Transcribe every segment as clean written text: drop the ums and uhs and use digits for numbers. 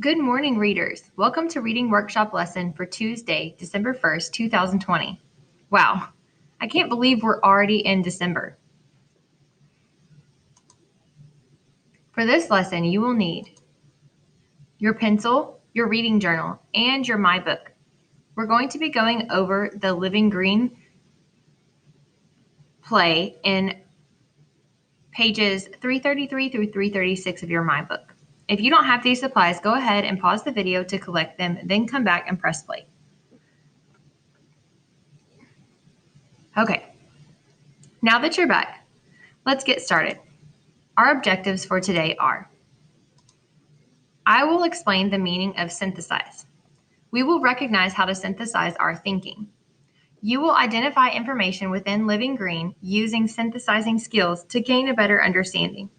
Good morning, readers. Welcome to Reading Workshop lesson for Tuesday, December 1st, 2020. Wow, I can't believe we're already in December. For this lesson, you will need your pencil, your reading journal, and your My Book. We're going to be going over the Living Green play in pages 333 through 336 of your My Book. If you don't have these supplies, go ahead and pause the video to collect them, then come back and press play. Okay, now that you're back, let's get started. Our objectives for today are: I will explain the meaning of synthesize. We will recognize how to synthesize our thinking. You will identify information within Living Green using synthesizing skills to gain a better understanding.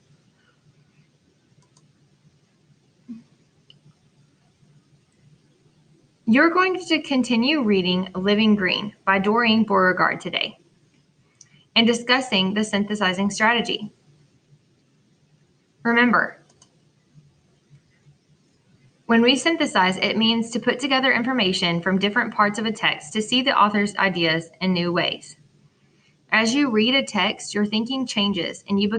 You're going to continue reading Living Green by Doreen Beauregard today and discussing the synthesizing strategy. Remember, when we synthesize, it means to put together information from different parts of a text to see the author's ideas in new ways. As you read a text, your thinking changes and you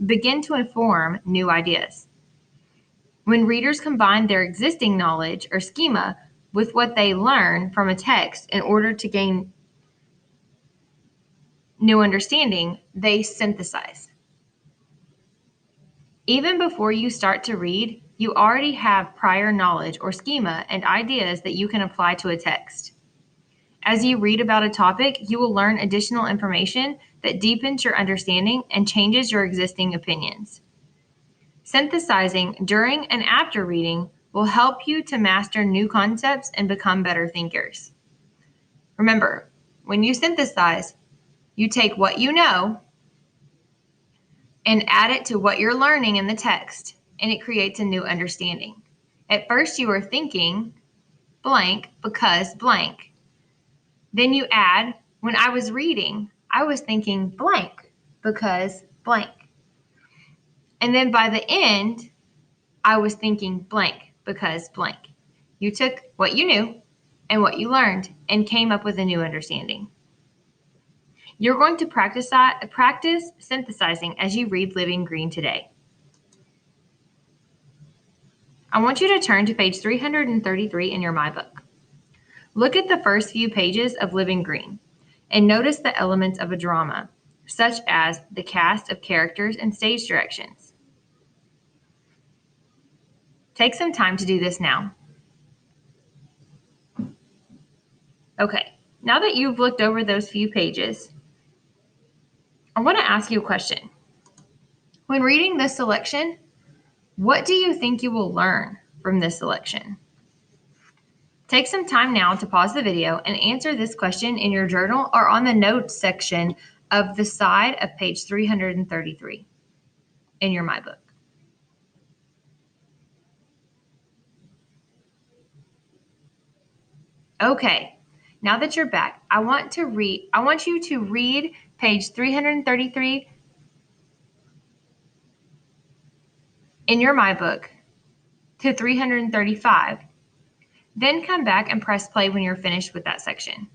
begin to inform new ideas. When readers combine their existing knowledge or schema with what they learn from a text in order to gain new understanding, they synthesize. Even before you start to read, you already have prior knowledge or schema and ideas that you can apply to a text. As you read about a topic, you will learn additional information that deepens your understanding and changes your existing opinions. Synthesizing during and after reading will help you to master new concepts and become better thinkers. Remember, when you synthesize, you take what you know and add it to what you're learning in the text, and it creates a new understanding. At first, you are thinking blank because blank. Then you add, when I was reading, I was thinking blank because blank. And then by the end, I was thinking blank because blank. You took what you knew and what you learned and came up with a new understanding. You're going to practice synthesizing as you read Living Green today. I want you to turn to page 333 in your My Book. Look at the first few pages of Living Green and notice the elements of a drama, such as the cast of characters and stage directions. Take some time to do this now. Okay, now that you've looked over those few pages, I want to ask you a question. When reading this selection, what do you think you will learn from this selection? Take some time now to pause the video and answer this question in your journal or on the notes section of the side of page 333 in your My Book. Okay, now that you're back, I want you to read page 333 in your My Book to 335. Then come back and press play when you're finished with that section.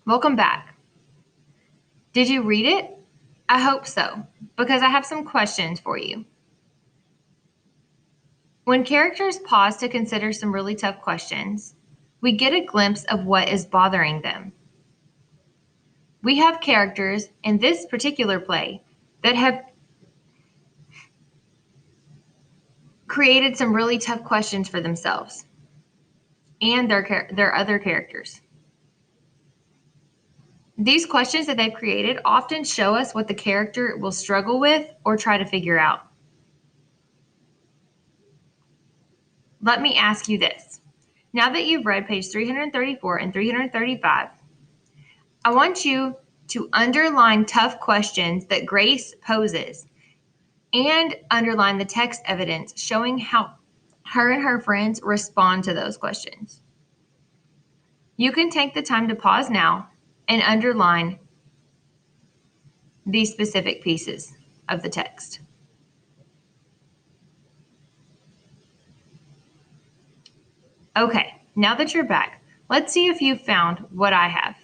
Welcome back. Did you read it? I hope so, because I have some questions for you. When characters pause to consider some really tough questions, we get a glimpse of what is bothering them. We have characters in this particular play that have created some really tough questions for themselves and their other characters. These questions that they've created often show us what the character will struggle with or try to figure out. Let me ask you this. Now that you've read page 334 and 335, I want you to underline tough questions that Grace poses and underline the text evidence showing how her and her friends respond to those questions. You can take the time to pause now and underline these specific pieces of the text. Okay, now that you're back, let's see if you've found what I have.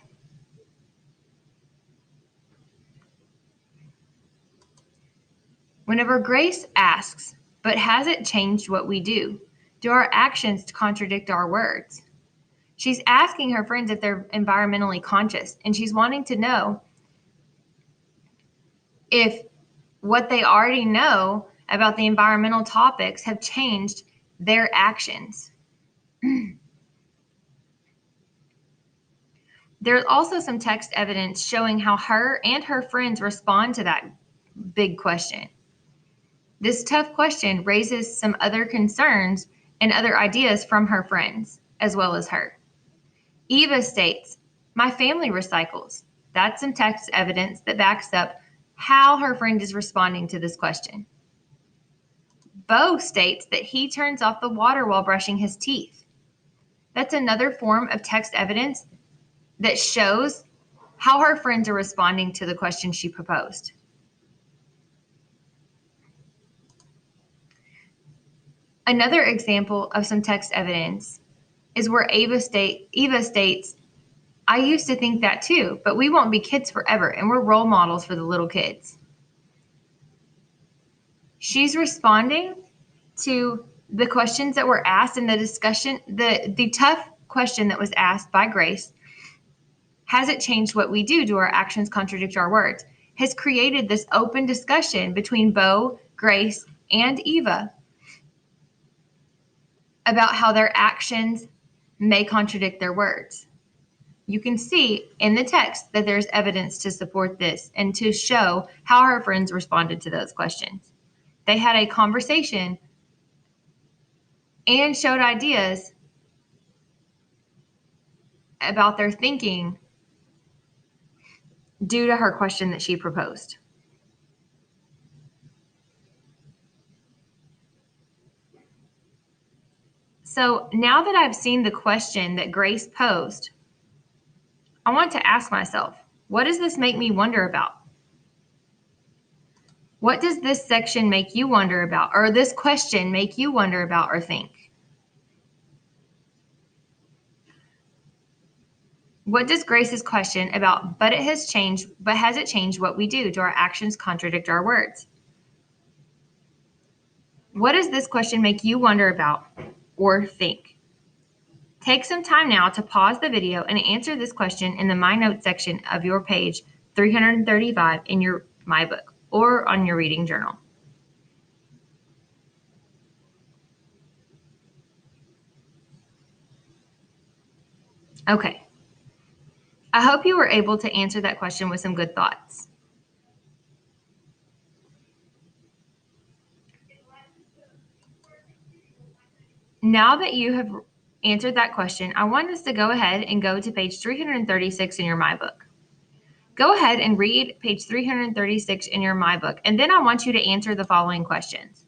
Whenever Grace asks, but has it changed what we do? Do our actions contradict our words? She's asking her friends if they're environmentally conscious, and she's wanting to know if what they already know about the environmental topics have changed their actions. There's also some text evidence showing how her and her friends respond to that big question. This tough question raises some other concerns and other ideas from her friends, as well as her. Eva states, "My family recycles." That's some text evidence that backs up how her friend is responding to this question. Bo states that he turns off the water while brushing his teeth. That's another form of text evidence that shows how her friends are responding to the question she proposed. Another example of some text evidence is where Eva states, "I used to think that too, but we won't be kids forever, and we're role models for the little kids." She's responding to the questions that were asked in the discussion, the tough question that was asked by Grace. Has it changed what we do? Do our actions contradict our words? Has created this open discussion between Bo, Grace, and Eva about how their actions may contradict their words. You can see in the text that there's evidence to support this and to show how her friends responded to those questions. They had a conversation and showed ideas about their thinking due to her question that she proposed. So now that I've seen the question that Grace posed, I want to ask myself, what does this make me wonder about? What does this section make you wonder about, or this question make you wonder about or think? What does Grace's question about, but has it changed what we do? Do our actions contradict our words? What does this question make you wonder about or think? Take some time now to pause the video and answer this question in the My Notes section of your page 335 in your My Book or on your reading journal. Okay. I hope you were able to answer that question with some good thoughts. Now that you have answered that question, I want us to go ahead and go to page 336 in your My Book. Go ahead and read page 336 in your My Book, and then I want you to answer the following questions.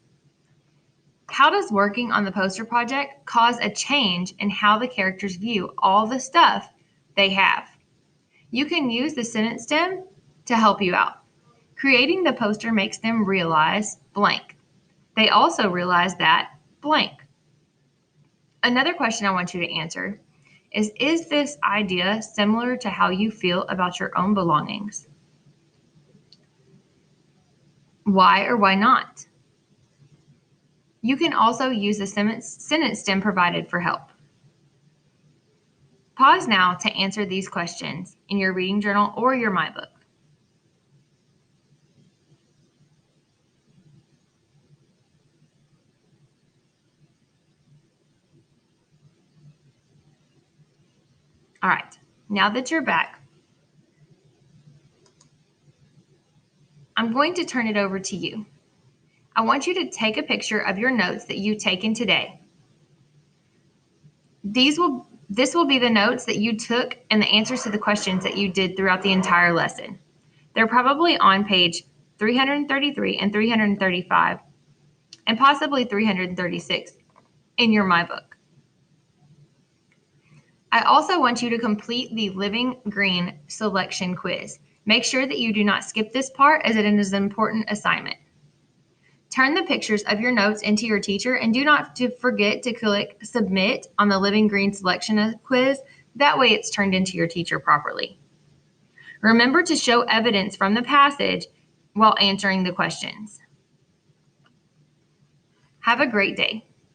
How does working on the poster project cause a change in how the characters view all the stuff they have? You can use the sentence stem to help you out. Creating the poster makes them realize blank. They also realize that blank. Another question I want you to answer is this idea similar to how you feel about your own belongings? Why or why not? You can also use the sentence stem provided for help. Pause now to answer these questions in your reading journal or your My Book. All right, now that you're back, I'm going to turn it over to you. I want you to take a picture of your notes that you've taken today. This will be the notes that you took and the answers to the questions that you did throughout the entire lesson. They're probably on page 333 and 335 and possibly 336. in your MyBook. I also want you to complete the Living Green selection quiz. Make sure that you do not skip this part as it is an important assignment. Turn the pictures of your notes into your teacher and do not forget to click Submit on the Living Green selection quiz. That way it's turned into your teacher properly. Remember to show evidence from the passage while answering the questions. Have a great day.